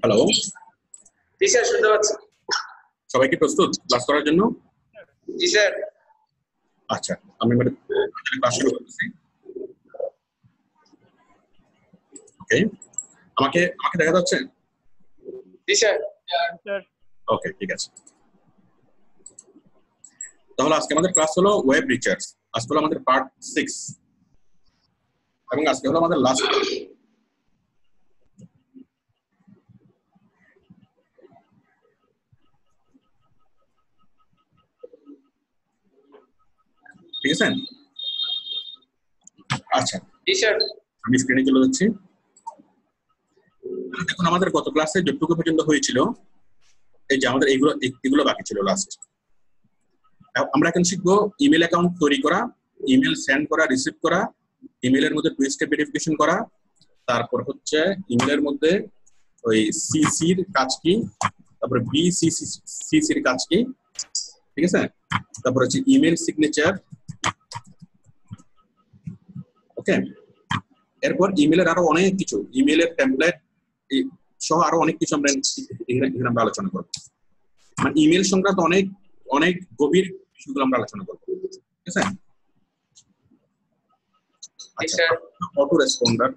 Hello, জি sir, শুনতে পাচ্ছি। সবাই কি প্রস্তুত ক্লাস করার জন্য? জি স্যার। আচ্ছা, আমি ক্লাস শুরু করতেছি। ওকে, আমাকে আমাকে দেখা যাচ্ছে? জি স্যার। ওকে, ঠিক আছে। তাহলে আজকে আমাদের ক্লাস হলো ওয়েব রিসার্চ। আজকে হলো আমাদের পার্ট 6 এবং আজকে হলো আমাদের লাস্ট। ঠিক আছে? আচ্ছা, জি স্যার। আমি স্ক্রিনে চলে যাচ্ছি। দেখুন, আমাদের গত ক্লাসে যতটুকু পর্যন্ত হয়েছিল, এই যে আমাদের এগুলো বাকি ছিল লাস্ট। আমরা এখন শিখবো ইমেল অ্যাকাউন্ট তৈরি করা, ইমেল সেন্ড করা, রিসিভ করা, ইমেলের মধ্যে 2 স্টেপ ভেরিফিকেশন করা, তারপর হচ্ছে ইমেলের মধ্যে ওই সিসির কাজ কি, তারপরে বিসিসির কাজ কি, ঠিক আছে? তারপর হচ্ছে ইমেল সিগনেচার। ওকে, এরপর ইমেলের আরো অনেক কিছু, ইমেলের টেমপ্লেট সহ আরো অনেক কিছু আমরা এখানে আমরা আলোচনা করবো। মানে ইমেল সংক্রান্ত অনেক অনেক গভীর বিষয়গুলো আমরা আলোচনা করবো, ঠিক আছে? আচ্ছা, অটো রেসপন্ডার।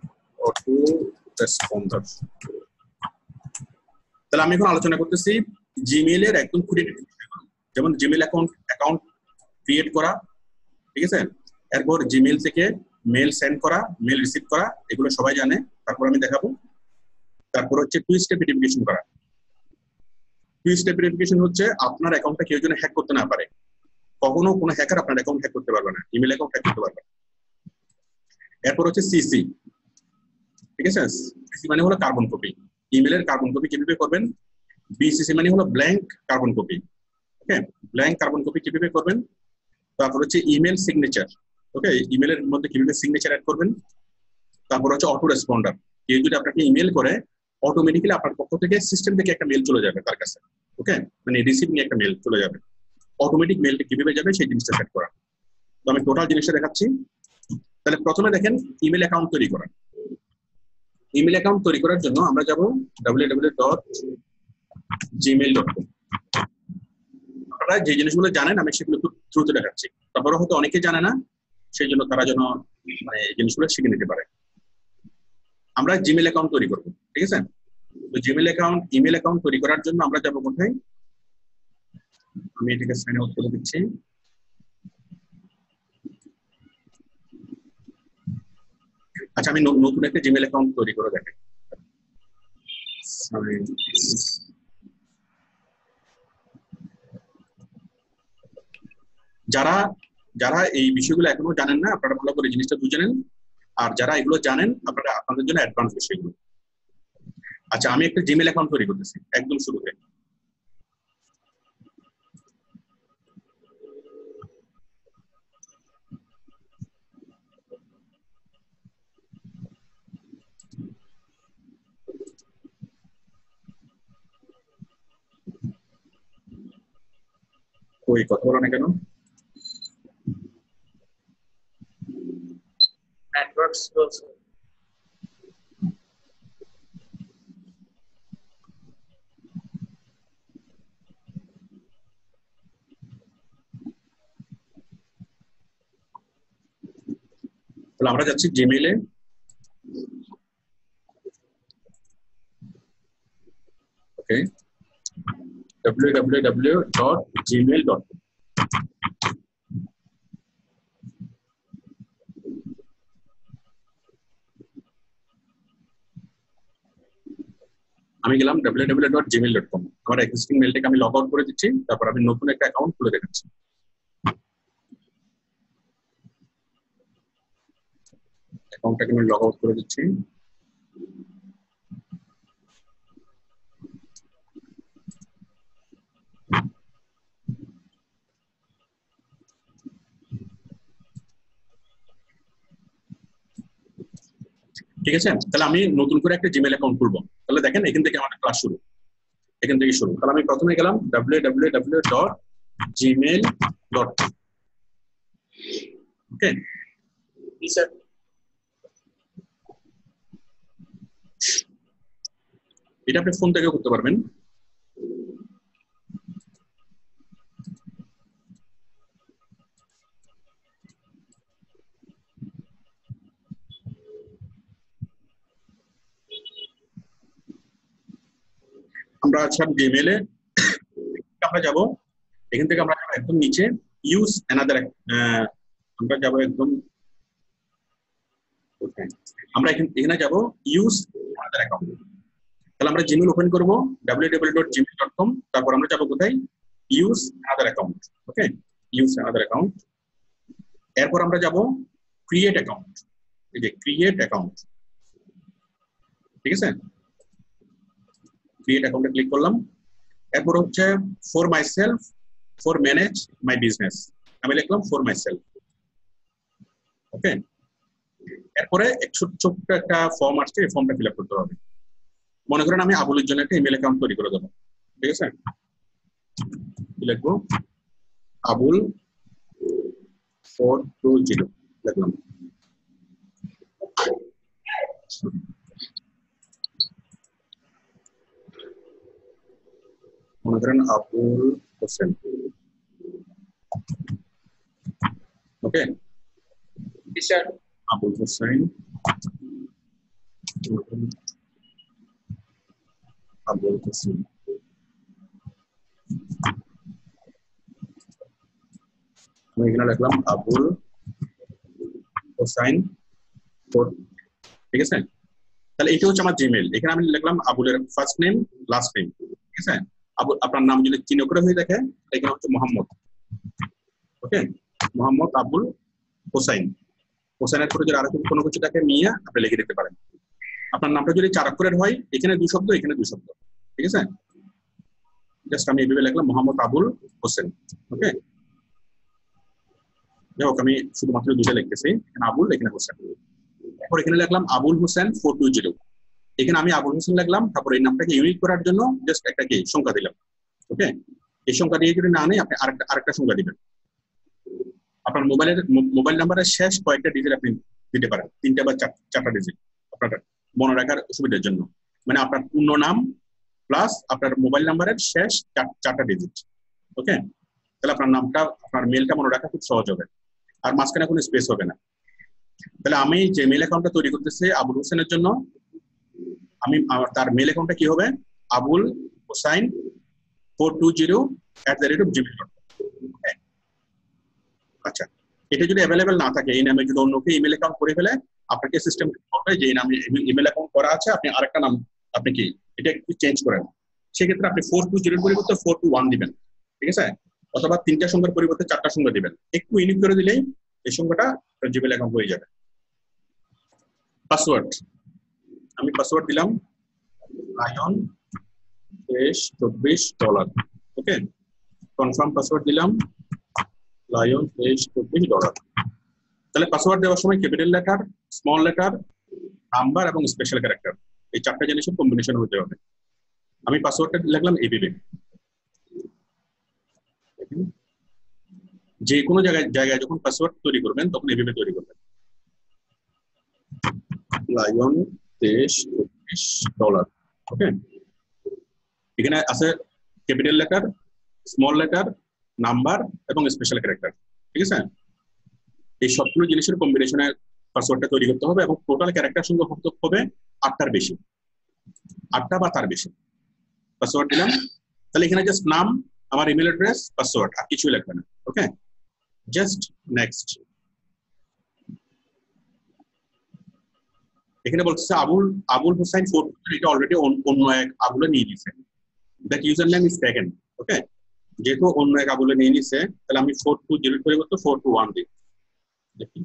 তাহলে আমি এখন আলোচনা করতেছি জিমেইলের একদম খুঁটিনাটি বিষয়গুলো, যেমন জিমেইল অ্যাকাউন্ট ক্রিয়েট করা, ঠিক আছে? এরপর জিমেইল থেকে মেল সেন্ড করা, মেল রিসিভ করা, এগুলো সবাই জানে। তারপর আমি দেখাবো। তারপর হচ্ছে 2 স্টেপ ভেরিফিকেশন করা। 2 স্টেপ ভেরিফিকেশন হচ্ছে আপনার অ্যাকাউন্টটা কেউ যেন হ্যাক করতে না পারে। কখনো কোনো হ্যাকার আপনার অ্যাকাউন্ট হ্যাক করতে পারবে না, ইমেল অ্যাকাউন্ট হ্যাক করতে পারবে না। এরপর হচ্ছে সিসি, ঠিক আছে? সিসি মানে হলো কার্বন কপি। ইমেলের কার্বন কপি কিভাবে করবেন? বিসিসি মানে হলো ব্ল্যাঙ্ক কার্বন কপি। ওকে, ব্ল্যাঙ্ক কার্বন কপি কিভাবে করবেন? তারপর হচ্ছে ইমেল সিগনেচার। ওকে, ইমেলের মধ্যে কিভাবে সিগনেচার অ্যাড করবেন? তারপর হচ্ছে অটো রেসপন্ডার। কেউ যদি আপনাকে ইমেল করে, অটোমেটিক্যালি আপনার পক্ষ থেকে সিস্টেম থেকে একটা মেল চলে যাবে তার কাছে। ওকে, মানে রিসিভ নিয়ে একটা মেল চলে যাবে। অটোমেটিক মেলটা কিভাবে যাবে সেই জিনিসটা সেট করা। তো আমি টোটাল জিনিসটা দেখাচ্ছি। তাহলে প্রথমে দেখেন ইমেল অ্যাকাউন্ট তৈরি করা। ইমেল অ্যাকাউন্ট তৈরি করার জন্য আমরা যাব www.gmail.com। আপনারা যে জিনিসগুলো জানেন আমি সেগুলো খুব দ্রুত দেখাচ্ছি, তারপরে হয়তো অনেকে জানে না, সেই জন্য তারা যেন মানে এই জিনিসগুলো শিখে নিতে পারে। আমরা জিমেল অ্যাকাউন্ট তৈরি করবো, ঠিক আছে? তো জিমেল অ্যাকাউন্ট, ইমেল অ্যাকাউন্ট তৈরি করার জন্য আমরা যাবো কোথায়? আমি এটাকে সাইন আউট করে দিচ্ছি। আচ্ছা, আমি নতুন একটা জিমেল অ্যাকাউন্ট তৈরি করে দেখাই। যারা যারা এই বিষয়গুলো এখনো জানেন না, আপনারা ভালো করে জিনিসটা বুঝে নেন। আর যারা এগুলো জানেন, আপনারা আপনাদের জন্য অ্যাডভান্স বিষয়গুলো। আচ্ছা, আমি একটা জিমেল অ্যাকাউন্ট তৈরি করতেছি একদম শুরুতে। ওই কথা বলো না কেন? Network slow. তাহলে আমরা যাচ্ছি জিমেইলে। ওকে, www.gmail.com। আমি গেলাম www.gmail.com। আমার এক্সিস্টিং মেলটাকে আমি লগ আউট করে দিচ্ছি, তারপর আমি নতুন একটা অ্যাকাউন্ট খুলে দেখাচ্ছি। অ্যাকাউন্টটাকে আমি লগ আউট করে দিচ্ছি। ঠিক আছে, তাহলে আমি নতুন করে একটা জিমেল অ্যাকাউন্ট খুলবো। তাহলে দেখেন এখান থেকে আমাদের ক্লাস শুরু, এখান থেকে শুরু। তাহলে আমি প্রথমে গেলাম www.gmail.com। ওকে, এটা আপনি ফোন থেকে করতে পারবেন। আমরা আচ্ছা জিমেইলে আমরা যাব, এখান থেকে আমরা একদম নিচে ইউজ অ্যানাদার, আমরা যাব একদম, আমরা এখানে যাব ইউজ অ্যানাদার অ্যাকাউন্ট। তাহলে আমরা জিমেইল ওপেন করব www.gmail.com, তারপর আমরা যাব কোথায়, ইউজ অ্যানাদার অ্যাকাউন্ট। ওকে, ইউজ অ্যানাদার অ্যাকাউন্ট। এরপর আমরা যাব ক্রিয়েট অ্যাকাউন্ট, এই যে ক্রিয়েট অ্যাকাউন্ট, ঠিক আছে, ক্রিয়েট অ্যাকাউন্টে ক্লিক করলাম। এরপর হচ্ছে for my self, for manage my business, আমি লিখলাম ফর মাই সেলফ। ওকে, এরপরে ছোট্ট একটা ফর্ম আসছে, এই ফর্মটা ফিল আপ করতে হবে। মনে করেন আমি আবুলের জন্য একটা ইমেল অ্যাকাউন্ট তৈরি করে দেবো, ঠিক আছে, লিখবো আবুল 420 লিখলাম। মনে করেন আবুল হোসেন, ওকে, আবুল হোসেন, আবুল হোসেন, আমি এখানে লিখলাম আবুল হোসেন, ঠিক আছে। তাহলে এটা হচ্ছে আমার জিমেইল। এখানে আমি লিখলাম আবুলের ফার্স্ট নেম লাস্ট নেম, ঠিক আছে। আবুল, আপনার নাম যদি চিহ্ন করে হয়ে থাকে, এখানে হচ্ছে মোহাম্মদ, ওকে, মোহাম্মদ আবুল হোসেন। হোসেনের পরে যদি আরো কোনো কিছু থাকে মিয়া আপনি লিখে দিতে পারেন। আপনার নামটা যদি 4 অক্ষরের হয়, এখানে 2 শব্দ, এখানে 2 শব্দ, ঠিক আছে। জাস্ট আমি এইভাবে লিখলাম মোহাম্মদ আবুল হোসেন, ওকে। যাই হোক, আমি শুধুমাত্র 2টা লিখতেছি, এখানে আবুল, এখানে হোসেন। এরপর এখানে লিখলাম আবুল হোসেন 420, এখানে আমি আবুল হোসেন লিখলাম। তারপর এই নামটাকে ইউনিক করার জন্য জাস্ট একটা কি সংখ্যা দিলাম, ওকে। এই সংখ্যা দিয়ে যদি না নেই, আপনি আরেকটা সংখ্যা দিবেন। আপনার মোবাইল নাম্বারের শেষ কয়েকটা ডিজিট আপনি দিতে পারেন, 3টা বা 4টা ডিজিট, আপনার মনে রাখার সুবিধার জন্য। মানে আপনার পূর্ণ নাম প্লাস আপনার মোবাইল নাম্বারের শেষ 4টা ডিজিট, ওকে। তাহলে আপনার নামটা, আপনার মেলটা মনে রাখা খুব সহজ হবে, আর মাঝখানে কোনো স্পেস হবে না। তাহলে আমি যে মেল অ্যাকাউন্টটা তৈরি করতেছি আবুল হোসেনের জন্য, আমি তার মেল অ্যাকাউন্টটা কি হবে, আবুল হোসাইন 420@gmail.com। আচ্ছা, এটা যদি অ্যাভেলেবেল না থাকে, এই নামে যদি অন্যকে ইমেল অ্যাকাউন্ট করে ফেলে, আপনাকে সিস্টেম বলবে যে এই নামে ইমেল অ্যাকাউন্ট করা আছে, আপনি আরেকটা নাম আপনি কি এটা একটু চেঞ্জ করেন। সেক্ষেত্রে আপনি 420 পরিবর্তে 421 দিবেন, ঠিক আছে, অথবা 3টা সংখ্যার পরিবর্তে 4টা সংখ্যা দিবেন। একটু ইউনিক করে দিলেই এই সংখ্যাটা জিমেল অ্যাকাউন্ট হয়ে যাবে। পাসওয়ার্ড, আমি পাসওয়ার্ড দিলাম লায়ন $24, ওকে। কনফার্ম পাসওয়ার্ড দিলাম লায়ন $24। তাহলে পাসওয়ার্ড দেওয়ার সময় capital letter, small letter, number এবং স্পেশাল ক্যারেক্টার, এই 4টা জিনিসের কম্বিনেশন হতে হবে। আমি পাসওয়ার্ডটা লিখলাম এইভাবে। যে কোনো জায়গায় যখন পাসওয়ার্ড তৈরি করবেন তখন এইভাবে তৈরি করবেন, লায়ন $24, ওকে। এখানে আছে capital letter, small letter, number এবং স্পেশাল ক্যারেক্টার, ঠিক আছে। এই সবগুলো জিনিসের কম্বিনেশনে পাসওয়ার্ডটা তৈরি করতে হবে এবং টোটাল ক্যারেক্টার সংখ্যা হবে 8টার বেশি, 8টা বা তার বেশি। পাসওয়ার্ড দিলাম, তাহলে এখানে জাস্ট নাম, আমার ইমেল অ্যাড্রেস, পাসওয়ার্ড, আর কিছুই লাগবে না, ওকে। Just next. এখানে বলতেছে আবুল হোসেন 420, এটা অলরেডি অন্য এক আবুলে নিয়ে নিয়েছে, that user name is taken, okay. যেহেতু অন্য এক আবুলে নিয়ে নিছে, তাহলে আমি 420 পরিবর্তে 421 দিই, দেখি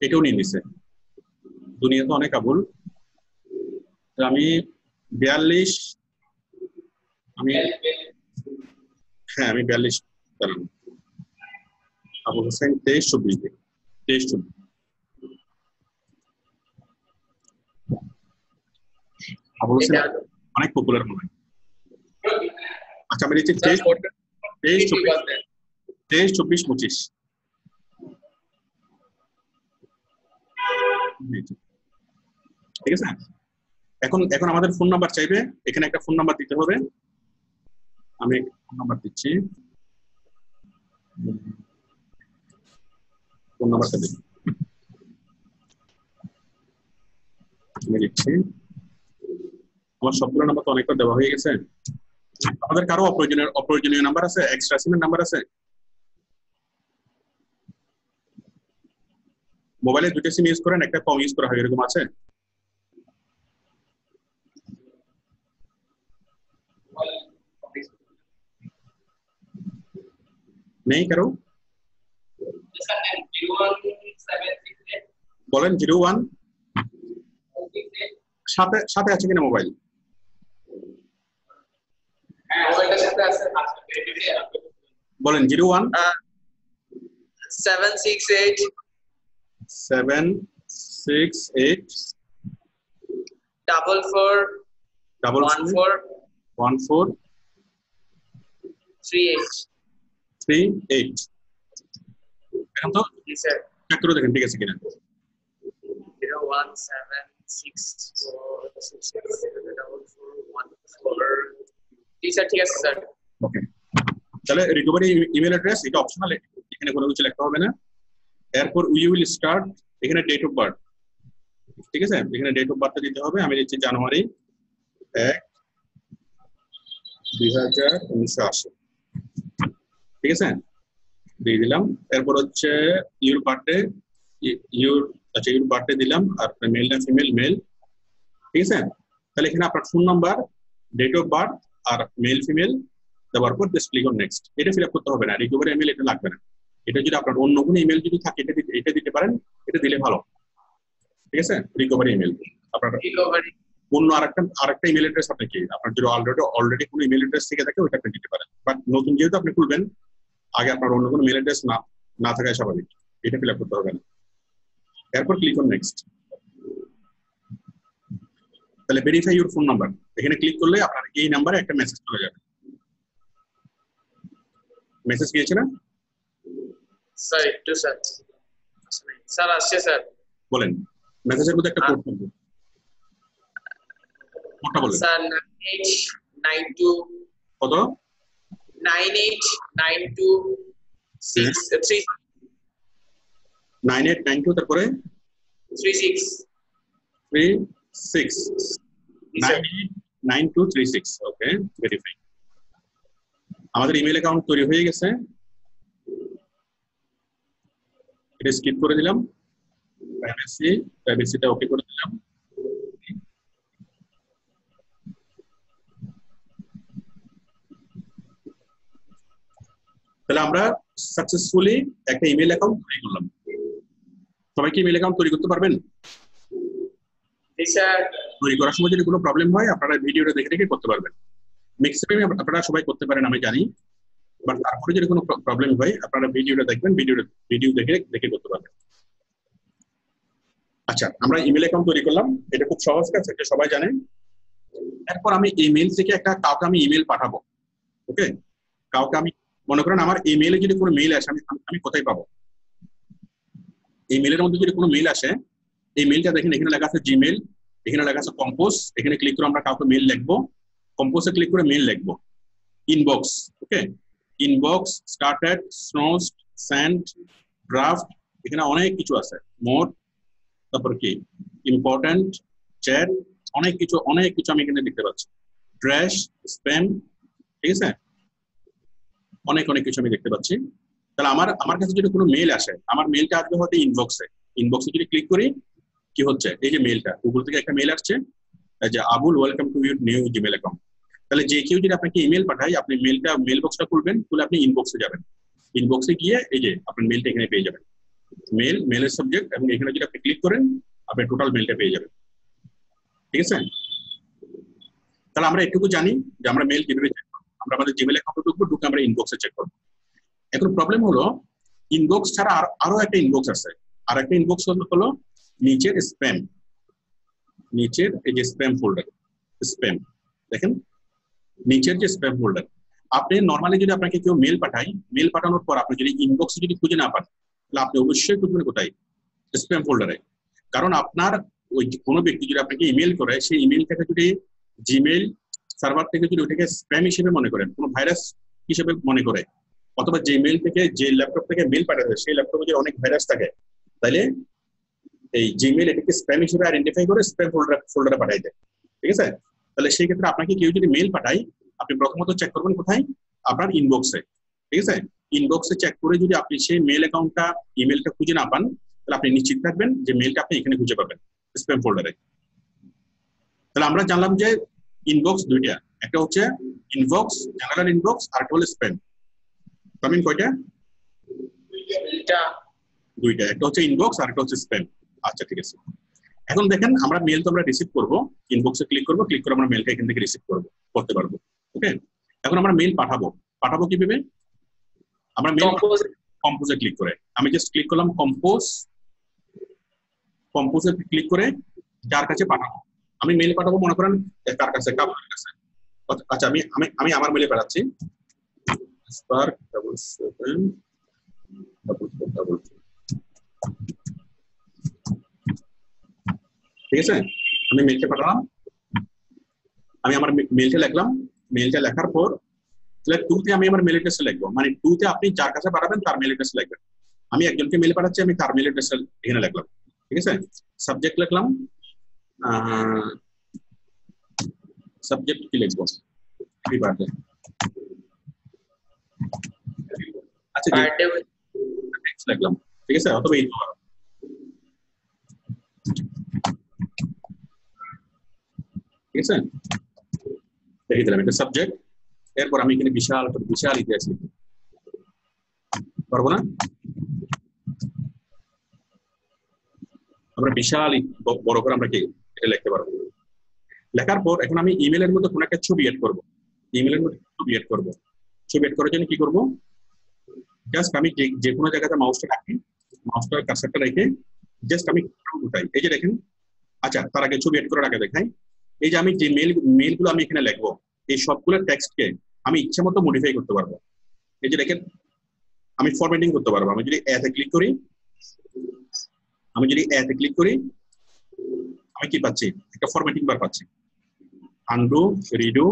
এটাও নিয়ে নিছে। দুনিয়াতে অনেক আবুল, আমি 42, আমি হ্যাঁ আমি 42 দিলাম। আবুল হোসেন 2324 দিই, 2324। আবুল হোসেন অনেক পপুলার মনে হয়। আচ্ছা, আমি দিচ্ছি 232425। ঠিক আছে, এখন এখন আমাদের ফোন নাম্বার চাইবে, এখানে একটা ফোন নাম্বার দিতে হবে। আমি ফোন নাম্বার দিচ্ছি, ফোন নাম্বারটা দিচ্ছি, আমি দিচ্ছি। আমার সবগুলো নাম্বার তো অনেকবার দেওয়া হয়ে গেছে। আমাদের কারো অপ্রয়োজনীয় নাম্বার আছে, এক্সট্রা সিমের নাম্বার আছে? মোবাইলে দুটো সিম ইউজ করেন, একটা কম ইউজ করা হয়, এরকম আছে? নেই কারো? বলেন 01 সাথে সাথে আছে কিনা মোবাইল? বলেন 01 768 768 44 14 14 38 38। এখন তো জি স্যার। চেক করে দেখেন ঠিক আছে কিনা। 01764 জি স্যার, ঠিক আছে স্যার। ওকে, তাহলে রিকভারি ইমেল অ্যাড্রেস এটা অপশনাল, এখানে কোনো কিছু লেখা হবে না। এরপর উই উইল স্টার্ট, এখানে ডেট অফ বার্থ, ঠিক আছে, এখানে ডেট অফ বার্থটা দিতে হবে। আমি দিচ্ছি জানুয়ারি 1 2080, ঠিক আছে, দিয়ে দিলাম। এরপর হচ্ছে ইউর বার্থডে, ইউর আচ্ছা ইউর বার্থডে দিলাম, আর মেল না ফিমেল? মেল, ঠিক আছে। তাহলে এখানে আপনার phone number, date of birth আর মেল ফিমেল দেওয়ার পর জাস্ট ক্লিক অন নেক্সট। এটা ফিল আপ করতে হবে না, রিকভারি ইমেল এটা লাগবে না। এটা যদি আপনার অন্য কোনো ইমেল যদি থাকে এটা দিতে পারেন, এটা দিলে ভালো, ঠিক আছে। রিকভারি ইমেল আপনার অন্য আরেকটা ইমেল অ্যাড্রেস আপনি কি আপনার যদি অলরেডি কোনো ইমেল অ্যাড্রেস থেকে থাকে ওইটা আপনি দিতে পারেন, বাট নতুন যেহেতু আপনি খুলবেন আগে আপনার অন্য কোনো মেল অ্যাড্রেস না থাকায় স্বাভাবিক, এটা ফিল আপ করতে হবে না। এরপর ক্লিক অন নেক্সট। তাহলে ভেরিফাই ইউর ফোন নাম্বার, এখানে ক্লিক করলে আপনার এই নাম্বারে একটা মেসেজ চলে যাবে। মেসেজ গিয়েছে না স্যার? একটু স্যার, স্যার আসছে স্যার। বলেন, মেসেজের মধ্যে একটা কোড থাকবে, কোডটা বলেন। স্যার 9892 কত? 9892 9892 তারপরে 36 989236। ওকে, ভেরিফাই। আমাদের ইমেল অ্যাকাউন্ট তৈরি হয়ে গেছে, এটা স্কিপ করে দিলাম, প্রাইভেসিটা ওকে করে দিলাম। তাহলে আমরা সাকসেসফুলি একটা ইমেল অ্যাকাউন্ট তৈরি করলাম। সবাই কি ইমেল অ্যাকাউন্ট তৈরি করতে পারবেন? তৈরি করার সময় যদি কোনো প্রবলেম হয় আপনারা ভিডিওটা দেখে দেখে করতে পারবেন। ম্যাক্সিমাম আপনারা সবাই করতে পারেন আমি জানি, বাট তারপরে যদি কোনো প্রবলেম হয় আপনারা ভিডিওটা দেখবেন, ভিডিও দেখে দেখে করতে পারবেন। আচ্ছা, আমরা ইমেল অ্যাকাউন্ট তৈরি করলাম, এটা খুব সহজ কাজ, এটা সবাই জানেন। এরপর আমি ইমেল থেকে কাউকে আমি ইমেল পাঠাবো। ওকে, কাউকে আমি মনে করেন আমার ইমেইলে যদি কোনো মেইল আসে আমি কোথায় পাবো? এই মেইলের মধ্যে যদি কোনো মেইল আসে, এই মেইলটা দেখেন এখানে লেখা আছে জিমেইল, এখানে লেখা আছে কম্পোজ, এখানে ক্লিক করে আমরা কাউকে মেইল লিখবো, কম্পোজে ক্লিক করে মেইল লিখবো। ইনবক্স, ওকে, ইনবক্স, স্টার্টেড, স্নোস্ট, সেন্ড, ড্রাফট, এখানে অনেক কিছু আছে, মোর, তারপর কি ইম্পর্টেন্ট, চ্যাট, অনেক কিছু আমি এখানে দেখতে পাচ্ছি। ট্র্যাশ, স্প্যাম, ঠিক আছে, অনেক কিছু আমি দেখতে পাচ্ছি। তাহলে আমার কাছে যদি কোনো মেইল আসে, আমার মেইলটা আসবে হয়তো ইনবক্সে যদি ক্লিক করি কি হচ্ছে, এই যে মেইলটা গুগল থেকে একটা মেইল আসছে যে Abul welcome to your new Gmail account. তাহলে যে কেউ যদি আপনাকে ইমেল পাঠায় আপনি মেল বক্সটা খুলবেন, খুলে আপনি ইনবক্সে যাবেন, ইনবক্সে গিয়ে এই যে আপনার মেইলটা এখানে পেয়ে যাবেন, মেলের সাবজেক্ট, এবং এখানে যদি আপনি ক্লিক করেন আপনি টোটাল মেইলটা পেয়ে যাবেন, ঠিক আছে। তাহলে আমরা একটুকু জানি যে আমরা মেইল কিভাবে চেক করবো। আমরা আমাদের জিমেল অ্যাকাউন্টে ঢুকে আমরা ইনবক্সে চেক করবো। এখন প্রবলেম হলো ইনবক্স ছাড়া আরো একটা ইনবক্স আছে, আর একটা ইনবক্স হলো নিচের স্প্যাম, নিচের এই যে স্প্যাম ফোল্ডার, স্প্যাম দেখেন নিচের যে স্প্যাম ফোল্ডার। আপনি নর্মালি যদি আপনাকে কেউ মেল পাঠায়, মেল পাঠানোর পর আপনি যদি ইনবক্স যদি খুঁজে না পান তাহলে আপনি অবশ্যই খুঁজবেন কোথায়? স্প্যাম ফোল্ডারে। কারণ আপনার ওই কোনো ব্যক্তি যদি আপনাকে ইমেল করে, সেই ইমেলটাকে যদি জিমেইল সার্ভার থেকে যদি ওটাকে স্প্যাম হিসেবে মনে করেন, কোনো ভাইরাস হিসেবে মনে করে, অথবা যে মেল থেকে, যে ল্যাপটপ থেকে মেল পাঠাতে সেই ল্যাপটপে যদি অনেক ভাইরাস থাকে, তাহলে এই জিমেইল এটাকে স্প্যাম হিসেবে আইডেন্টিফাই করে স্প্যাম ফোল্ডারে পাঠাই দেয়। ঠিক আছে? তাহলে সেই ক্ষেত্রে আপনাকে কেউ যদি মেল পাঠায়, আপনি প্রথমত চেক করবেন কোথায়, আপনার ইনবক্সে। ঠিক আছে? ইনবক্সে চেক করে যদি আপনি সেই মেল অ্যাকাউন্টটা, ইমেলটা খুঁজে না পান, তাহলে আপনি নিশ্চিত থাকবেন যে মেলটা আপনি এখানে খুঁজে পাবেন, স্প্যাম ফোল্ডারে। তাহলে আমরা জানলাম যে ইনবক্স দুইটা, একটা হচ্ছে ইনবক্স, জেনারেল ইনবক্স, আর একটা হলো স্প্যাম। তামিন কয়টা? দুইটা, একটা হচ্ছে ইনবক্স আর একটা হচ্ছে স্প্যাম। আচ্ছা ঠিক আছে। এখন দেখেন আমরা মেল তো আমরা রিসিভ করব, ইনবক্সে ক্লিক করব, ক্লিক করে আমরা মেলটা এখান থেকে রিসিভ করতে পারবো। ওকে, এখন আমরা মেল পাঠাবো কিভাবে? আমরা মেল কম্পোজে ক্লিক করে, আমি জাস্ট ক্লিক করলাম কম্পোজে ক্লিক করে যার কাছে পাঠাবো, আমি মেল পাঠাবো, মনে করেন কার কাছে, কাপড়ের কাছে। আচ্ছা, আমি আমার মেলে পাঠাচ্ছি, স্পার্ক 77 ঠিক আছে? আমি মেলটা পাঠালাম, আমি আমার মেলটা লিখলাম, মেলটা লেখার পর তাহলে 2 তে আমি আমার মেল অ্যাড্রেস লিখবো, মানে 2 তে আপনি যার কাছে পাঠাবেন তার মেল অ্যাড্রেস লিখবেন। আমি একজনকে মেল পাঠাচ্ছি, আমি তার মেল অ্যাড্রেস এখানে লিখলাম। ঠিক আছে? সাবজেক্ট লিখলাম, সাবজেক্ট কি লিখবো? Happy birthday. আচ্ছা, টেক্সট লিখলাম। ঠিক আছে? অথবা এই ঠিক আছে, দেখে দিলাম এটা সাবজেক্ট। এরপর আমি এখানে বিশাল ইতিহাস লিখব, পারবো না? আমরা বিশাল বড় করে আমরা কি এটা লিখতে পারবো। লেখার পর এখন আমি ইমেলের মধ্যে কোনো একটা ছবি এড করবো, ইমেলের মধ্যে ছবি এড করবো। ছবি এড করার জন্য কি করবো? জাস্ট আমি যে কোনো জায়গাতে মাউসটা রাখি, মাউসটার কার্সারটা রেখে জাস্ট আমি উঠাই, এই যে দেখেন। আচ্ছা, তার আগে ছবি এড করার আগে দেখাই, এই যে আমি যে মেলগুলো আমি এখানে লিখবো, এই সবগুলো টেক্সটকে আমি ইচ্ছা মতো মডিফাই করতে পারবো। এই যে দেখেন, আমি ফরম্যাটিং করতে পারবো। আমি যদি এতে ক্লিক করি, আমি কি পাচ্ছি? একটা ফরম্যাটিং বার পাচ্ছি, আনডু, রিডু।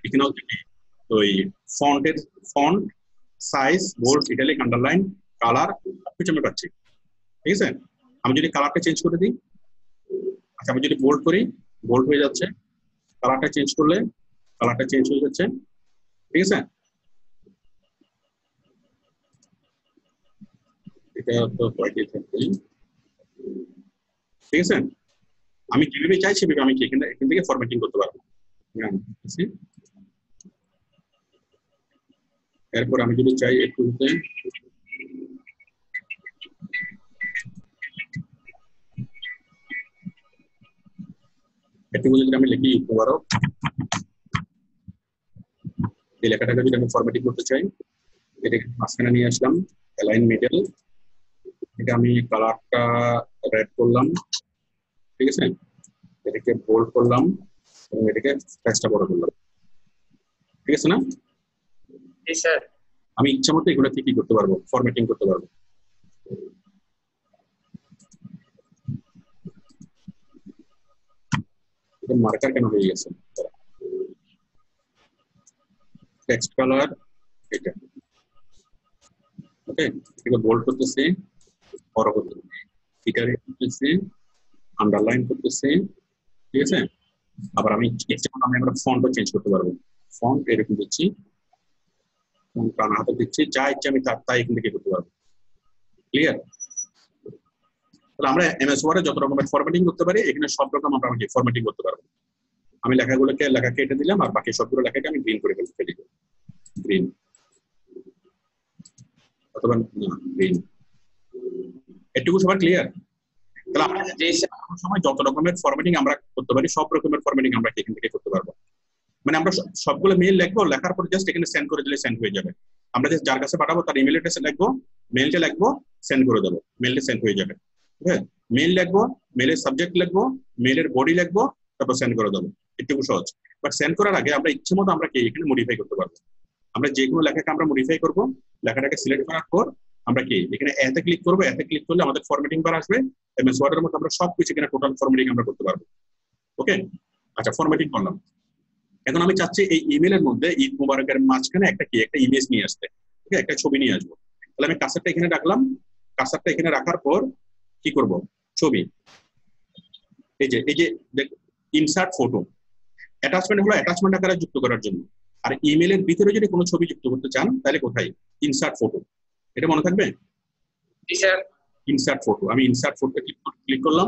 এখানে হচ্ছে কি ওই font size, bold, italic, underline, colour সবকিছু আমি পাচ্ছি। ঠিক আছে? আমি যদি কালারটা চেঞ্জ করে দিই, আচ্ছা আমি যদি বোল্ড করি, বোল্ড হয়ে যাচ্ছে। কালারটা চেঞ্জ করলে কালারটা চেঞ্জ হয়ে যাচ্ছে। ঠিক আছে? এটা তো কোয়ালিটি থাকবে। ঠিক আছে? আমি যেভাবে চাই সেভাবে আমি এখান থেকে ফরম্যাটিং করতে পারবো। এরপর আমি যদি চাই একটু যদি আমি লিখি উপবারক, এই লেখাটাকে যদি আমি ফরম্যাটিং করতে চাই, এটাকে মাঝখানে নিয়ে আসলাম, অ্যালাইন মিডল, এটা আমি কালারটা রেড করলাম। ঠিক আছে? এটাকে বোল্ড করলাম এবং এটাকে সাইজটা বড় করলাম। ঠিক আছে না? জি স্যার। আমি ইচ্ছা মতো এগুলো কি করতে পারবো, ফরম্যাটিং করতে পারবো। এটা মার্কার কেন হয়ে গেছে? টেক্সট কালার এটা, ওকে, এটাকে বোল্ড করতেছি, বড় করতেছি, ইটারেট করতেছি, আন্ডারলাইন করতেছি। ঠিক আছে? আবার আমি আমরা ফন্টও চেঞ্জ করতে পারবো। ফন্ট এরকম দিচ্ছি, ফন্ট টানা হাতে দিচ্ছি, যা ইচ্ছা আমি তাই এখান থেকে করতে পারবো। ক্লিয়ার? তাহলে আমরা এমএস ওয়ার্ডে যত রকমের ফরম্যাটিং করতে পারি, এখানে সব রকম আমরা ফরম্যাটিং করতে পারবো। আমি লেখা কেটে দিলাম, আর বাকি সবগুলো লেখাকে আমি গ্রিন করে ফেলি, গ্রিন অথবা গ্রিন। এটুকু সবার ক্লিয়ার? তাহলে আমরা সময় যত রকমের ফরম্যাটিং আমরা করতে পারি, সব রকমের ফরম্যাটিং আমরা এখান থেকে করতে পারবো। মানে আমরা সবগুলো মেল লিখবো, লেখার পর জাস্ট এখানে সেন্ড করে দিলে সেন্ড হয়ে যাবে। আমরা জাস্ট যার কাছে পাঠাবো তার ইমেল অ্যাড্রেস লিখবো, মেলটা লিখবো, সেন্ড করে দেবো, মেলটা সেন্ড হয়ে যাবে। ঠিক আছে? মেল লিখবো, মেলের সাবজেক্ট লিখবো, মেলের বডি লিখবো, তারপর সেন্ড করে দেবো। একটু সহজ। বাট সেন্ড করার আগে আমরা ইচ্ছে মতো আমরা এখানে মডিফাই করতে পারবো। আমরা যে কোনো লেখাকে আমরা মডিফাই করবো, লেখাটাকে সিলেক্ট করার পর আমরা কি এখানে এতে ক্লিক করবো, এতে ক্লিক করলে আমাদের ফরম্যাটিং বার আসবে, এমএস ওয়ার্ডের মধ্যে আমরা সবকিছু এখানে টোটাল ফরম্যাটিং আমরা করতে পারবো। ওকে, আচ্ছা ফরম্যাটিং করলাম। এখন আমি চাচ্ছি এই ইমেলের মধ্যে ঈদ মোবারকের মাঝখানে একটা ইমেজ নিয়ে আসতে, ঠিক আছে, একটা ছবি নিয়ে আসবো। তাহলে আমি কার্সারটা এখানে রাখলাম, কার্সারটা এখানে রাখার পর কি করব, ছবি, এই যে ইনসার্ট ফটো, অ্যাটাচমেন্ট হলো অ্যাটাচমেন্ট আকারে যুক্ত করার জন্য। আর ইমেলের ভিতরে যদি কোনো ছবি যুক্ত করতে চান তাহলে কোথায়, ইনসার্ট ফটো, এটা মনে থাকবে। ইনসার্ট ফটো, আমি ইনসার্ট ফটোতে ক্লিক করলাম।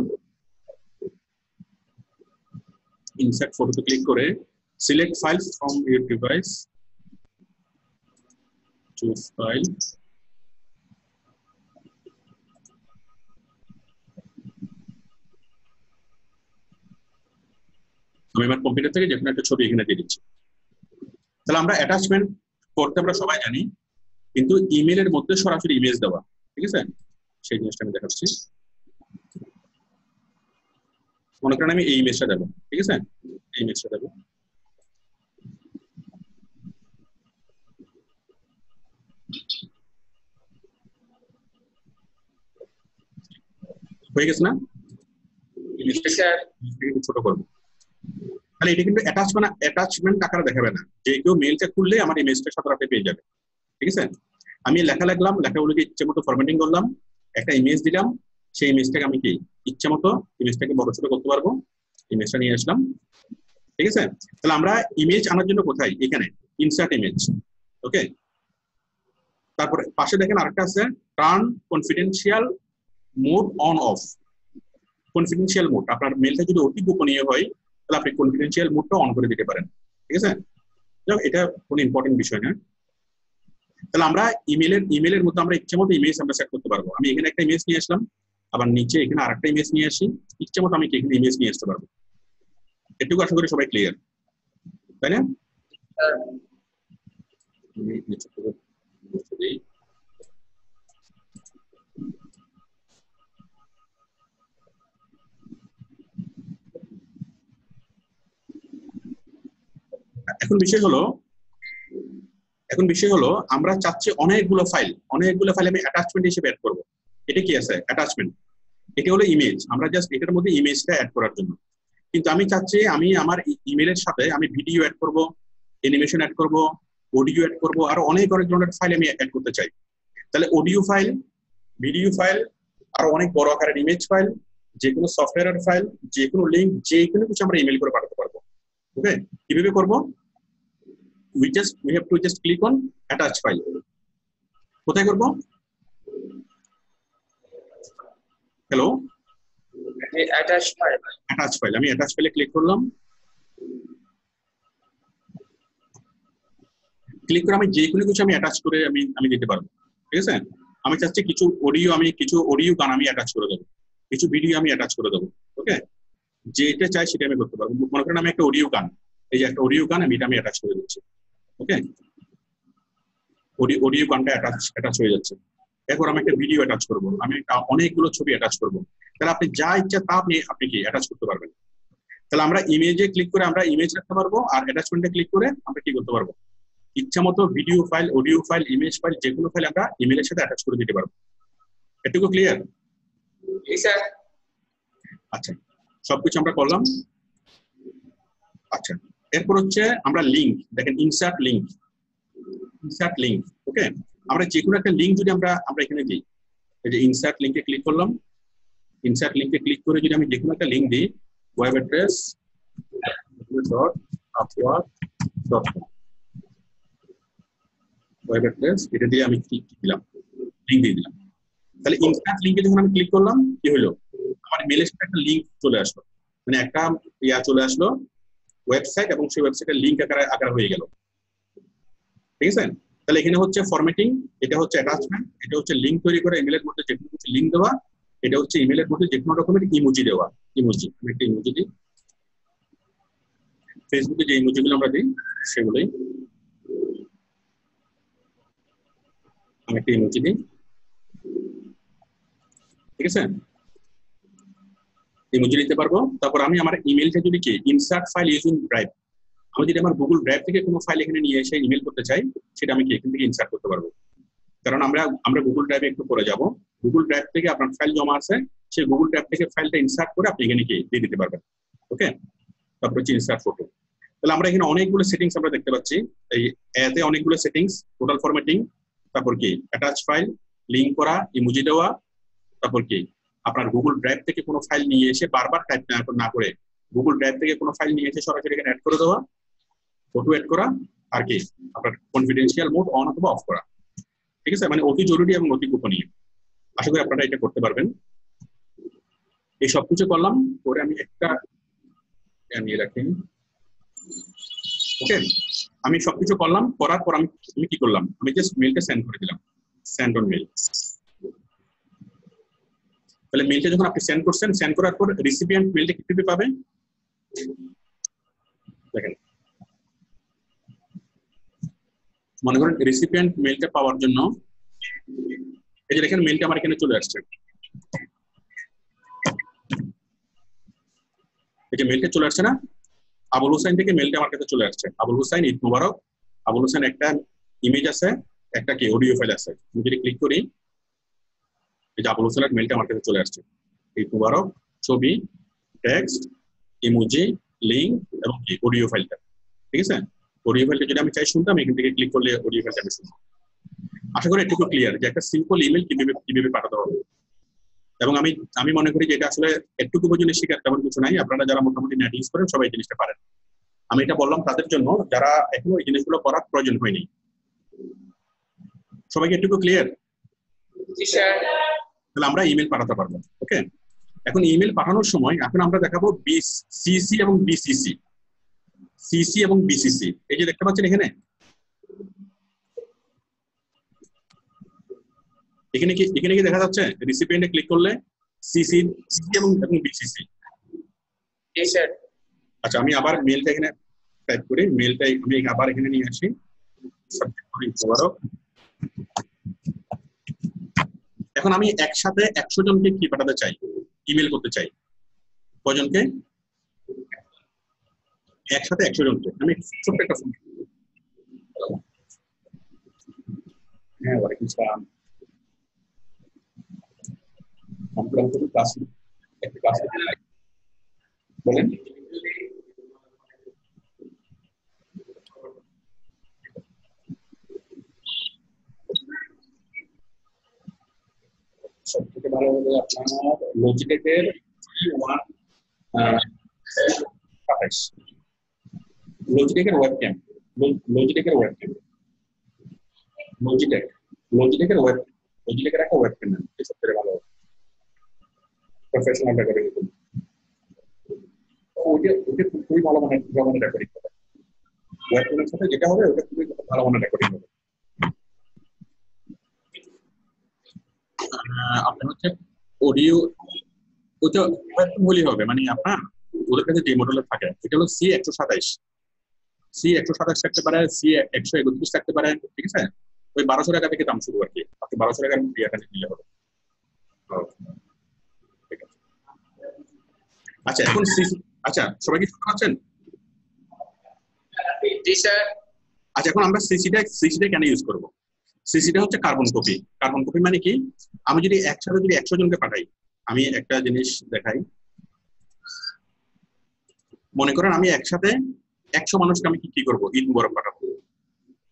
ইনসার্ট ফটোতে ক্লিক করে select files from your device, choose file, আমি আমার কম্পিউটার থেকে যেখানে একটা ছবি এখানে দিয়ে দিচ্ছি। তাহলে আমরা অ্যাটাচমেন্ট করতে আমরা সবাই জানি, কিন্তু ইমেলের মধ্যে সরাসরি ইমেজ দেওয়া, ঠিক আছে, সেই জিনিসটা আমি দেখাচ্ছি। মনে করেন আমি এই ইমেজটা দেবো, ঠিক আছে, এই ইমেজটা দেবো। হয়ে গেছে না, ছোট করবো। তাহলে এটা কিন্তু অ্যাটাচমেন্ট আকারে দেখাবে না, যে কেউ মেইলটা খুললে আমার ইমেজটা সাথে সাথে পেয়ে যাবে, ঠিক আছে। আমি লেখা লিখলাম, লেখাগুলোকে ইচ্ছে মতো ফরম্যাটিং করলাম, একটা ইমেজ দিলাম, সেই ইমেজটাকে আমি কি ইচ্ছে মতো ইমেজটাকে বড় ছোট করতে পারবো, ইমেজটা নিয়ে আসলাম, ঠিক আছে। তাহলে আমরা ইমেজ আনার জন্য কোথায়, এখানে ইনসার্ট ইমেজ, ওকে। তারপরে পাশে দেখেন আরেকটা আছে, turn confidential mode on of. Confidential mode, আপনার মেলটা যদি অতি গোপনীয় হয় তাহলে আপনি কনফিডেন্সিয়াল মোডটা অন করে দিতে পারেন, ঠিক আছে। এটা কোনো ইম্পর্টেন্ট বিষয় না। তাহলে আমরা ইমেলের মধ্যে আমরা ইচ্ছে মতো ইমেজ আমরা সেট করতে পারবো। আমি এখানে একটা ইমেজ নিয়ে আসলাম, আবার নিচে এখানে আরেকটা ইমেজ নিয়ে আসি, ইচ্ছে মতো আমি এখানে ইমেজ নিয়ে আসতে পারবো। এটুকু আশা করি সবাই ক্লিয়ার, তাই না? এখন বিষয় হলো আমরা চাচ্ছি অনেকগুলো ফাইল আমি অ্যাটাচমেন্ট হিসেবে অ্যাড করব। এটা কি আছে অ্যাটাচমেন্ট, এটা হলো ইমেজ, আমরা জাস্ট এটার মধ্যে ইমেজটা অ্যাড করার জন্য। কিন্তু আমি চাচ্ছি আমি আমার ইমেলের সাথে আমি ভিডিও অ্যাড করব, অ্যানিমেশন অ্যাড করব, অডিও অ্যাড করব, আর অনেক ধরনের ফাইল আমি অ্যাড করতে চাই। তাহলে অডিও ফাইল, ভিডিও ফাইল, আর অনেক বড় আকারের ইমেজ ফাইল, যে কোনো সফটওয়্যারের ফাইল, যে কোনো লিঙ্ক, যে কোনো কিছু আমরা ইমেল করে পাঠাতে পারবো। ওকে, কিভাবে করব? we have to just click on attach file. কোথায় করব? হ্যালো, attach file, আমি attach file ক্লিক করলাম। ক্লিক করে আমি যে কোনো কিছু আমি অ্যাটাচ করে আমি দিতে পারবো, ঠিক আছে। আমি চাচ্ছি কিছু অডিও গান আমি অ্যাটাচ করে দেবো, কিছু ভিডিও আমি অ্যাটাচ করে দেবো, ওকে। যেটা চাই সেটা আমি করতে পারবো। মনে করেন আমি একটা অডিও গান, এই যে একটা অডিও গান আমি অ্যাটাচ করে দিচ্ছি, ওকে। অডিও গানটা অ্যাটাচ হয়ে যাচ্ছে। এরপর আমি একটা ভিডিও অ্যাটাচ করবো, আমি অনেকগুলো ছবি অ্যাটাচ করবো। তাহলে আপনি যা ইচ্ছা তা আপনি কি অ্যাটাচ করতে পারবেন। তাহলে আমরা ইমেজে ক্লিক করে আমরা ইমেজ রাখতে পারবো, আর অ্যাটাচমেন্টে ক্লিক করে আমরা কি করতে পারবো, ইচ্ছা মতো video file, audio file, image file, যে কোনো ফাইল আমরা ইমেলের সাথে অ্যাটাচ করে দিতে পারবো। এটুকু ক্লিয়ার? আচ্ছা, সবকিছু আমরা করলাম। আচ্ছা, এরপর হচ্ছে আমরা লিঙ্ক, দেখেন ইনসার্ট লিঙ্ক, ওকে। আমরা যে কোনো একটা লিঙ্ক যদি আমরা এখানে দিই, এই যে ইনসার্ট লিঙ্কে ক্লিক করলাম, ইনসার্ট লিঙ্কে ক্লিক করে যদি আমি যে কোনো একটা লিঙ্ক দিই, web address .upwork.com, web address, এটা দিয়ে আমি দিলাম, লিঙ্ক দিয়ে দিলাম। তাহলে ইনসার্ট লিঙ্কে যখন আমি ক্লিক করলাম, কি হলো, আমার মেলের সাথে একটা লিঙ্ক চলে আসলো, মানে একটা চলে আসলো ওয়েবসাইট, এবং সেই ওয়েবসাইটের লিঙ্ক আকারে হয়ে গেল, ঠিক আছে। তাহলে এখানে হচ্ছে ফরম্যাটিং, এটা হচ্ছে অ্যাটাচমেন্ট, এটা হচ্ছে লিঙ্ক তৈরি করে ইমেলের মধ্যে যে কোনো কিছু লিঙ্ক দেওয়া, এটা হচ্ছে ইমেলের মধ্যে যে কোনো রকমের ইমোজি দেওয়া। আমি একটা ইমোজি দিই, ফেসবুকে যে ইমোজিগুলো আমরা দিই সেগুলোই, আমি একটা ইমোজি দিই, ঠিক আছে, ইমোজি দিতে পারবো। তারপর আমি আমার ইমেলটা যদি কি ইনসার্ট ফাইল ইউজিং ড্রাইভ, আমি যদি আমার গুগল ড্রাইভ থেকে কোনো ফাইল এখানে নিয়ে এসে ইমেল করতে চাই, সেটা আমি কি এখান থেকে ইনসার্ট করতে পারবো। কারণ আমরা গুগল ড্রাইভে একটু পরে যাব। গুগল ড্রাইভ থেকে আপনার ফাইল জমা আছে, সেই গুগল ড্রাইভ থেকে ফাইলটা ইনসার্ট করে আপনি এখানে কি দিয়ে দিতে পারবেন। ওকে, তারপর হচ্ছে ইনসার্ট ফটো। তাহলে আমরা এখানে অনেকগুলো সেটিংস আমরা দেখতে পাচ্ছি, এই এতে অনেকগুলো সেটিংস, টোটাল ফরম্যাটিং, তারপর কি অ্যাটাচ ফাইল, লিঙ্ক করা, ইমোজি দেওয়া, তারপর কি আপনার গুগল ড্রাইভ থেকে কোনো ফাইল নিয়ে এসে বারবার টাইপ না করে গুগল ড্রাইভ থেকে কোনো ফাইল নিয়ে এসে সরাসরি এখানে অ্যাড করে দেওয়া, ফটো অ্যাড করা, আর কি আপনার কনফিডেন্সিয়াল মোড অন অথবা অফ করা। ঠিক আছে, মানে অতি জরুরি এবং অতি গোপনীয়। আশা করি আপনারা এটা করতে পারবেন। এই সবকিছু করলাম পরে আমি একটা নিয়ে রাখি। ওকে, আমি সবকিছু করলাম, করার পর আমি কি করলাম, আমি জাস্ট মেলটা সেন্ড করে দিলাম, সেন্ড অন মেল। তাহলে মেলটা যখন আপনি সেন্ড করছেন, সেন্ড করার পর রিসিপিয়েন্ট মেলটা কিভাবে পাবে দেখেন। মনে করেন রিসিপিয়েন্ট মেলটা পাওয়ার জন্য এই যে দেখেন মেলটা আমার এখানে চলে আসছে, এই যে মেলটা চলে আসছে না, আবুল হোসেন থেকে মেলটা আমার কাছে চলে আসছে। আবুল হোসেন, ঈদ মুবারক। আবুল হোসেন একটা ইমেজ আছে, একটা কি অডিও ফাইল আছে। আমি যদি ক্লিক করি, এই যে আবুল হোসেনের মেলটা আমার কাছে চলে আসছে। ঈদ মুবারক, ছবি, টেক্সট, ইমোজি, লিঙ্ক এবং কি অডিও ফাইলটা। ঠিক আছে, অডিও ফাইলটা যদি আমি চাই শুনতাম, এখান থেকে ক্লিক করলে অডিও ফাইলটা আমি শুনবো। আশা করি এটুকু ক্লিয়ার যে একটা সিম্পল ইমেল কিভাবে পাঠাতে হবে। এবং আমি মনে করি যে এটা আসলে একটুকু পর্যন্ত শেখার তেমন কিছু নাই। আপনারা যারা মোটামুটি নেট ইউজ করেন সবাই জিনিসটা পারেন। আমি এটা বললাম তাদের জন্য যারা এখনো এই জিনিসগুলো করার প্রয়োজন হয়নি। সবাইকে একটু ক্লিয়ার? তাহলে আমরা ইমেল পাঠাতে পারবো। ওকে, এখন ইমেল পাঠানোর সময় এখন আমরা দেখাবো সিসি এবং বিসিসি। সিসি এবং বিসিসি এই যে দেখতে পাচ্ছেন এখানে, এখানে কি দেখা যাচ্ছে? রিসিপিয়েন্টে ক্লিক করলে সিসি এবং বিসিসি। আচ্ছা, আমি আবার মেলটা এখানে টাইপ করি, মেলটা আমি আবার এখানে নিয়ে আসি, সাবজেক্ট করি মুবারক। এখন আমি একসাথে 100 জনকে কি পাঠাতে চাই, ইমেল করতে চাই। কয়জনকে? একসাথে 100 জনকে। আমি ছোট্ট একটা ফোন, হ্যাঁ ওয়ালাইকুম আসসালাম, বলেন। সবথেকে ভালো হবে আপনার লজিটেকের লজিটেকের ওয়েবক্যাম, লজিটেকের একটা ওয়েবক্যাম নেন, সবথেকে ভালো হবে। প্রফেশনাল রেকর্ডিং ওটা খুবই ভালো মানের রেকর্ডিং হবে। ওয়েবক্যামের সাথে যেটা হবে ওটা খুবই ভালো মানের রেকর্ডিং হবে। আপনার হচ্ছে অডিও ওটা বলি হবে, মানে আপনার ওদের কাছে যে মডেল থাকে এটা হলো C127, C127 থাকতে পারে, C131 থাকতে পারে। ঠিক আছে, ওই 1200 টাকা থেকে দাম শুরু আর কি। আপনি 1200 টাকার ইয়েটা নিলে হবে। আচ্ছা, এখন আচ্ছা সবাই কি শুনতে পাচ্ছেন? আচ্ছা, এখন আমরা সিসিটা কেন ইউজ করব? সিসিটা হচ্ছে কার্বন কপি। কার্বন কপি মানে কি, আমি যদি একসাথে 100 জনকে পাঠাই, আমি একটা জিনিস দেখাই। মনে করেন আমি একসাথে 100 মানুষকে আমি কি করব, ঈদ মুবারক পাঠাবো।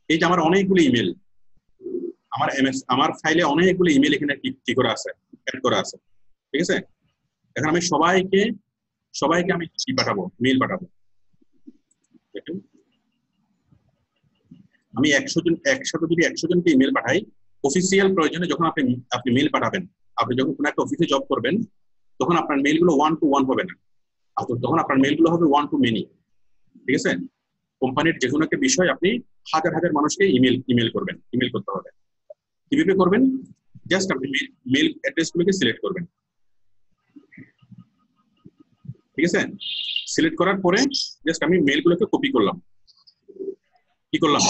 এই যে আমার অনেকগুলো ইমেল, আমার ফাইলে অনেকগুলো ইমেল এখানে কি করা আছে, অ্যাড করা আছে। ঠিক আছে, এখন আমি সবাইকে আমি কি পাঠাবো, মেল পাঠাবো। আমি 100 জন একসাথে যদি 100 জনকে ইমেল পাঠাই, অফিসিয়াল প্রয়োজনে যখন আপনি মেল পাঠাবেন, আপনি যখন কোনো একটা অফিসে জব করবেন, তখন আপনার মেলগুলো 1 to 1 হবে না, তখন আপনার মেলগুলো হবে 1 to many। ঠিক আছে, কোম্পানির যে কোনো একটা বিষয় আপনি হাজার মানুষকে ইমেল করতে হবে। কিভাবে করবেন? জাস্ট আপনি মেল অ্যাড্রেসগুলোকে সিলেক্ট করবেন। ঠিক আছে, সিলেক্ট করার পরে জাস্ট আমি মেলগুলোকে কপি করলাম। কি করলাম?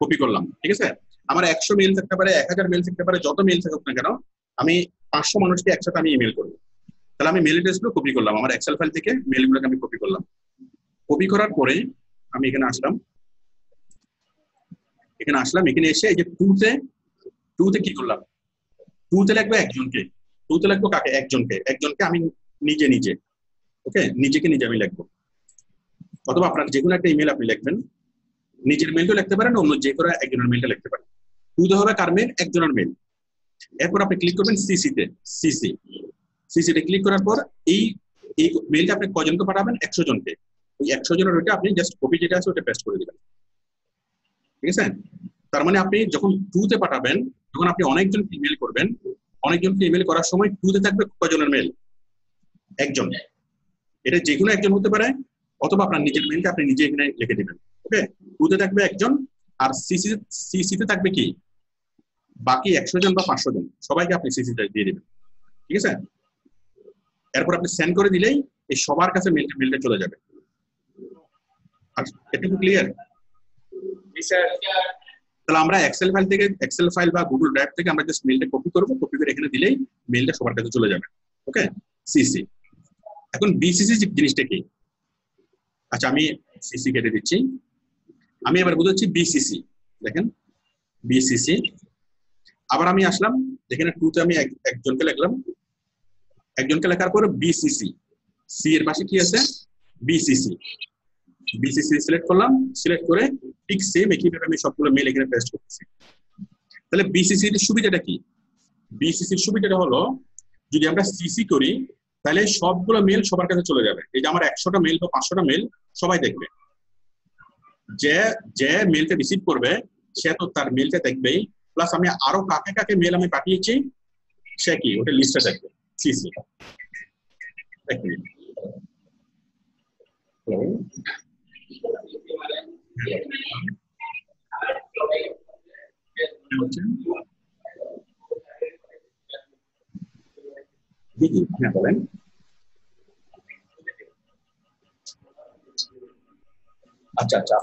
কপি করলাম। ঠিক আছে, আমার 100 মেল থাকতে পারে, 1000 মেল থাকতে পারে, যত মেল থাকুক না কেন, আমি 500 মানুষকে একসাথে আমি ইমেল করবো। তাহলে আমি মেল অ্যাড্রেসগুলো কপি করলাম, আমার এক্সেল ফাইল থেকে মেলগুলোকে আমি কপি করলাম। কপি করার পরে আমি এখানে আসলাম, এখানে আসলাম, এখানে এসে এই যে টুতে কি করলাম, টুতে লাগবে একজনকে, টুতে লাগবে কাকে, একজনকে আমি নিজে ওকে, নিজেকে নিজে আমি লিখবো, অথবা আপনার যে কোনো একটা ইমেল আপনি লিখবেন, নিজের মেলটা লিখতে পারেন, অন্য যে কোনো একজনের মেলটা লিখতে পারেন। টুতে হবে কার মেল, একজনের মেল। এরপর আপনি ক্লিক করবেন সিসিতে ক্লিক করার পর এই এই মেলটা আপনি কজনকে পাঠাবেন, 100 জনকে। ওই 100 জনের ওইটা আপনি জাস্ট কপি যেটা আছে ওটা পেস্ট করে দিবেন, ঠিক আছে? তার মানে আপনি যখন টুতে পাঠাবেন, যখন আপনি অনেকজনকে ইমেল করবেন, অনেকজনকে ইমেল করার সময় টুতে থাকবে কজনের মেল, একজন। এটা যে কোনো একজন হতে পারে, অথবা আপনার নিজের মেলটা আপনি নিজে এখানে লিখে দিবেন, ওকে? টুতে থাকবে একজন, আর সিসিতে থাকবে কি বাকি 100 জন বা 500 জন, সবাইকে আপনি সিসিতে দিয়ে দিবেন, ঠিক আছে? এরপর আপনি সেন্ড করে দিলেই এই সবার কাছে মেলটা চলে যাবে। এটা কি ক্লিয়ার? তাহলে আমরা এক্সেল ফাইল বা গুগল ড্রাইভ থেকে আমরা জাস্ট মেলটা কপি করব, কপি করে এখানে দিলেই মেলটা সবার কাছে চলে যাবে, ওকে? সিসি। এখন বিসিসি জিনিসটা কি? আচ্ছা, আমি সিসি কেটে দিচ্ছি, আমি এবার বুঝাচ্ছি বিসিসি। দেখেন বিসিসি, আবার আমি আসলাম এখানে টুতে, আমি একজনকে লিখলাম, একজনকে লেখার পর বিসিসি, সি এর পাশে কি আছে, বিসিসি সিলেক্ট করলাম, সিলেক্ট করে ঠিক সেম একইভাবে আমি সবগুলো মেল এখানে পেস্ট করতেছি। তাহলে বিসিসি এর সুবিধাটা কি? বিসিসির সুবিধাটা হলো, যদি আমরা সিসি করি তাহলে সবগুলো মেল সবার কাছে চলে যাবে। এই যে আমার 100টা মেল বা 500টা মেল সবাই দেখবে, যে মেলটা রিসিভ করবে সে তো তার মেলটা দেখবেই, প্লাস আমি আরো কাকে কাকে মেল আমি পাঠিয়েছি সে কি ওটা লিস্টে দেখবে। সিসি হ্যাঁ বলেন। আচ্ছা আচ্ছা,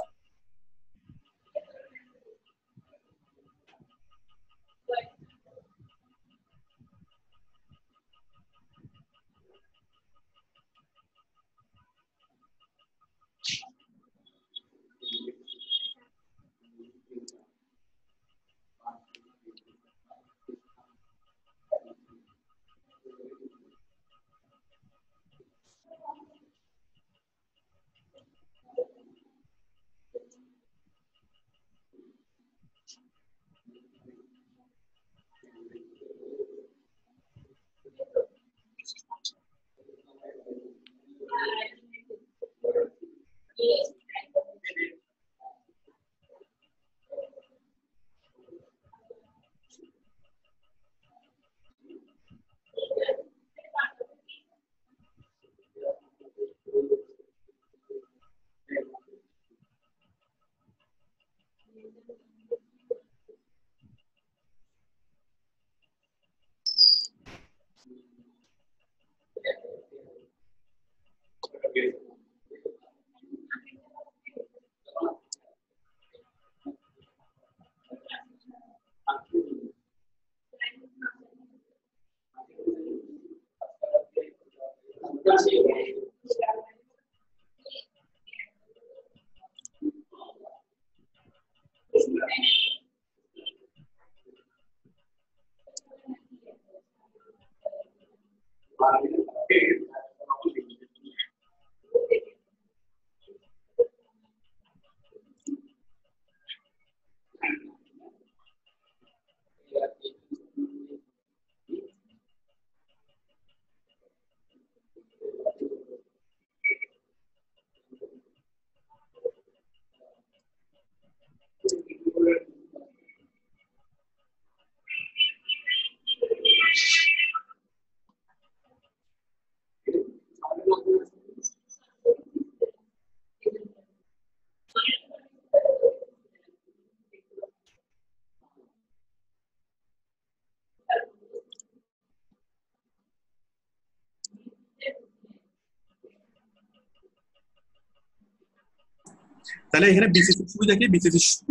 তাহলে এখানে বিসিসি সুবিধা কি?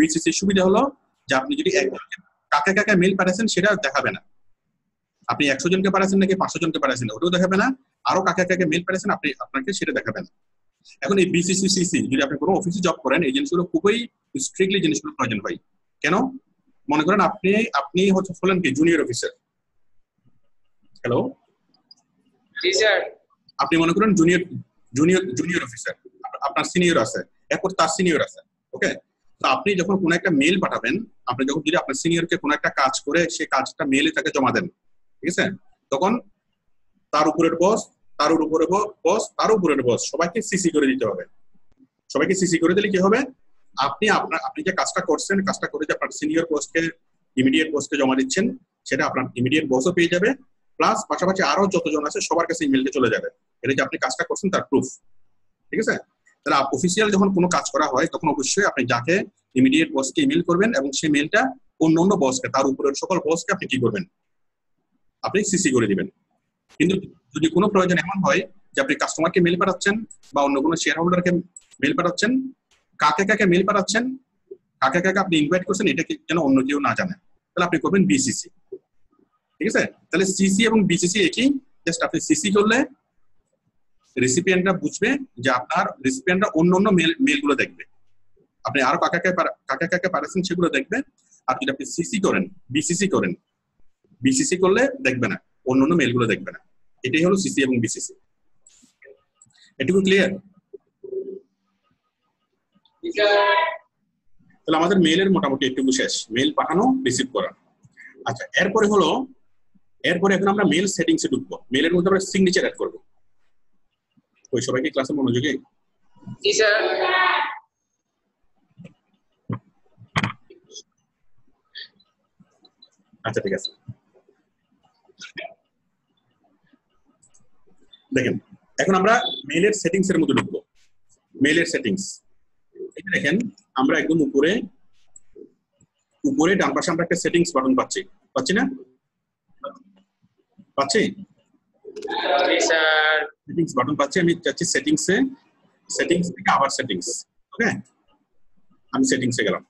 বিসিসি সুবিধা হলো যে আপনি যদি একজনকে কাকে কাকে মেল পাঠাচ্ছেন সেটা দেখাবে না, আপনি 100 জনকে পাঠাচ্ছেন নাকি 500 জনকে পাঠাচ্ছেন ওটাও দেখাবে না, আরো কাকে কাকে মেল পাঠাচ্ছেন আপনাকে সেটা দেখাবে না। এখন এই বিসিসি সিসি যদি আপনি কোনো অফিসে জব করেন, এই জিনিসগুলো খুবই স্ট্রিক্টলি জিনিসগুলো প্রয়োজন হয়। কেন? মনে করেন আপনি আপনি হচ্ছে হলেন কি জুনিয়র অফিসার। হ্যালো, জি স্যার। আপনি মনে করেন জুনিয়র জুনিয়র জুনিয়র অফিসার, আপনার সিনিয়র আছে, এরপর তার সিনিয়র আছে। ওকে, তো আপনি যখন কোনো একটা মেল পাঠাবেন, আপনি যখন যদি আপনার সিনিয়রকে কোনো একটা কাজ করে সেই কাজটা মেলে তাকে জমা দেন, ঠিক আছে, তখন তার উপরের বস, তার উপরের বস, তার উপরের বস সবাইকে সিসি করে দিতে হবে। সবাইকে সিসি করে দিলে কি হবে, আপনি যে কাজটা করছেন, কাজটা করে যে আপনার সিনিয়র পোস্টকে ইমিডিয়েট পোস্টকে জমা দিচ্ছেন, সেটা আপনার ইমিডিয়েট বসও পেয়ে যাবে, প্লাস পাশাপাশি আরো যতজন আছে সবার কাছে ইমেলটা চলে যাবে। এটা যে আপনি কাজটা করছেন তার প্রুফ, ঠিক আছে। তাহলে অফিসিয়াল যখন কোনো কাজ করা হয় তখন অবশ্যই আপনি যাকে ইমিডিয়েট বসকে ইমেল করবেন এবং সেই মেলটা অন্য বসকে, তার উপরের সকল বসকে আপনি কি করবেন, আপনি সিসি করে দিবেন। কিন্তু যদি কোনো প্রয়োজন এমন হয় যে আপনি কাস্টমারকে মেল পাঠাচ্ছেন বা অন্য কোনো শেয়ার হোল্ডারকে মেল পাঠাচ্ছেন, কাকে কাকে মেল পাঠাচ্ছেন, কাকে কাকে আপনি ইনভাইট করছেন, এটা যেন অন্য কেউ না জানে, তাহলে আপনি করবেন বিসিসি, ঠিক আছে। তাহলে সিসি এবং বিসিসি একই, জাস্ট আপনি সিসি করলে রেসিপিয়েন্টরা বুঝবে যে আপনার রেসিপিয়েন্টরা অন্য অন্য মেলগুলো দেখবে, আপনি আরো কাকে কাকে পাঠাচ্ছেন সেগুলো দেখবে। আর যদি আপনি সিসি করেন, বিসিসি করলে দেখবে না, অন্য অন্য মেলগুলো দেখবে না। এটাই হলো সিসি এবং বিসিসি। এটুকু ক্লিয়ার? তাহলে আমাদের মেইলের মোটামুটি একটু শেষ, মেইল পাঠানো, রিসিভ করা। আচ্ছা, এরপরে এখন আমরা মেইল সেটিংসে ঢুকবো। মেইলের মধ্যে আমরা সিগনেচার অ্যাড করবো। ওই সবাইকে ক্লাসে মনোযোগী? জি স্যার। আচ্ছা, ঠিক আছে। দেখেন, এখন আমরা মেইলের সেটিংস এর মধ্যে ঢুকবো। মেইলের সেটিংস, এটা দেখেন, আমরা একদম উপরে ডান পাশে আমরা একটা সেটিংস বাটন পাচ্ছি না? পাচ্ছি? জি স্যার। সেটিংস বাটন পাচ্ছি। আমি যাচ্ছি সেটিংস থেকে আবার সেটিংস। ওকে, আমি সেটিংসে গেলাম।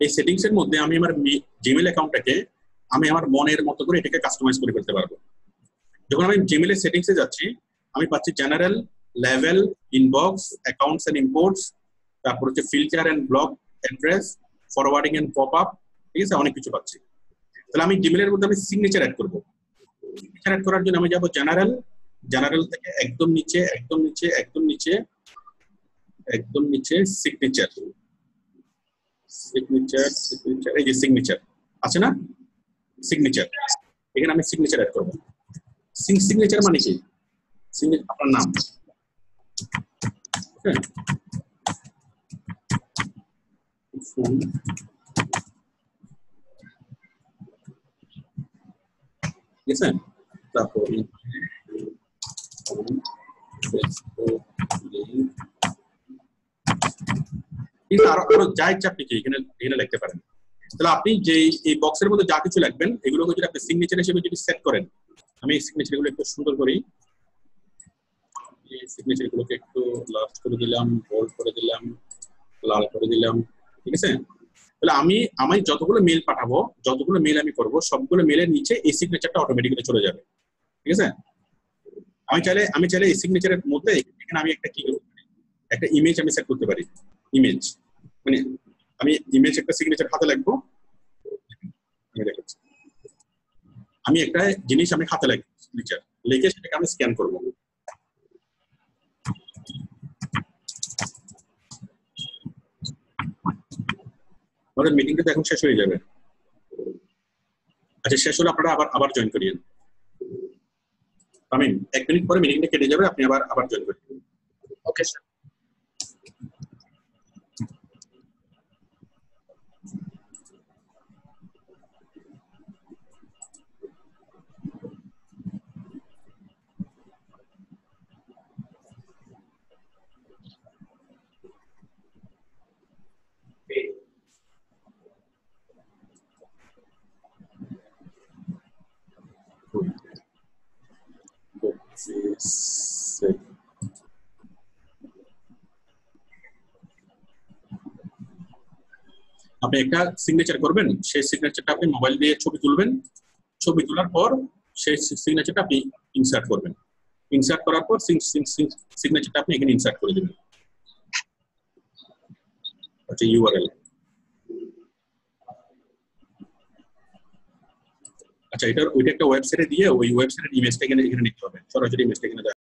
এই সেটিংস এর মধ্যে আমি আমার জিমেইল অ্যাকাউন্টটাকে আমি আমার মনের মতো করে এটাকে কাস্টমাইজ করে ফেলতে পারবো। যখন আমি জিমেইলের সেটিংসে যাচ্ছি, আমি পাচ্ছি জেনারেল, লেভেল, ইনবক্স, অ্যাকাউন্টস এন্ড ইম্পোর্টস, তারপর হচ্ছে filter and block address, forwarding and pop up, ঠিক আছে, অনেক কিছু পাচ্ছি। তাহলে আমি জিমেইলের মধ্যে আমি সিগনেচার অ্যাড করবো। সিগনেচার অ্যাড করার জন্য আমি যাবো জেনারেল থেকে একদম নিচে সিগনেচার, এই যে সিগনেচার আছে না, সিগনেচার, এখানে আমি সিগনেচার অ্যাড করবো। সিগনেচার মানে কি? আপনার নাম, ঠিক আছে। তারপর আরো যা ইচ্ছা আপনি কি এখানে লিখতে পারেন। তাহলে আপনি যে এই বক্সের মধ্যে যা কিছু লিখবেন এগুলোকে যদি আপনি সিগনেচার হিসেবে যদি সেট করেন, আমি এই সিগনেচার গুলো একটু সুন্দর করি। এই সিগনেচার গুলোকে একটু লার্জ করে দিলাম, বোল্ড করে দিলাম, লাল করে দিলাম, ঠিক আছে। তাহলে আমি যতগুলো মেল পাঠাবো, যতগুলো মেল আমি করব, সবগুলো মেলের নিচে এই সিগনেচারটা অটোমেটিক্যালি চলে যাবে, ঠিক আছে। আমি চাইলে এই সিগনেচারের মধ্যে এখানে আমি একটা ইমেজ আমি সেট করতে পারি। ইমেজ মানে আমি একটা সিগনেচার হাতে লিখবো, আমি একটা জিনিস আমি হাতে লিখবো, সিগনেচার লিখে সেটাকে আমি স্ক্যান করবো। আমাদের মিটিংটা তো এখন শেষ হয়ে যাবে। আচ্ছা, শেষ হলে আপনারা আবার জয়েন করিয়েন। আমি 1 মিনিট পরে মিটিংটা কেটে যাবে, আপনি আবার জয়েন করিয়েন। Okay sir. আপনি একটা সিগনেচার করবেন, সেই সিগনেচারটা আপনি মোবাইল দিয়ে ছবি তুলবেন, ছবি তোলার পর সেই সিগনেচারটা আপনি ইনসার্ট করবেন, ইনসার্ট করার পর সিগনেচারটা আপনি এখানে ইনসার্ট করে দেবেন, আচ্ছা ইউআরএল। আচ্ছা, ওইটা একটা ওয়েবসাইটে দিয়ে ওই ওয়েবসাইটের ইমেজটা এখানে নিতে হবে, সরাসরি ইমেজটা এখানে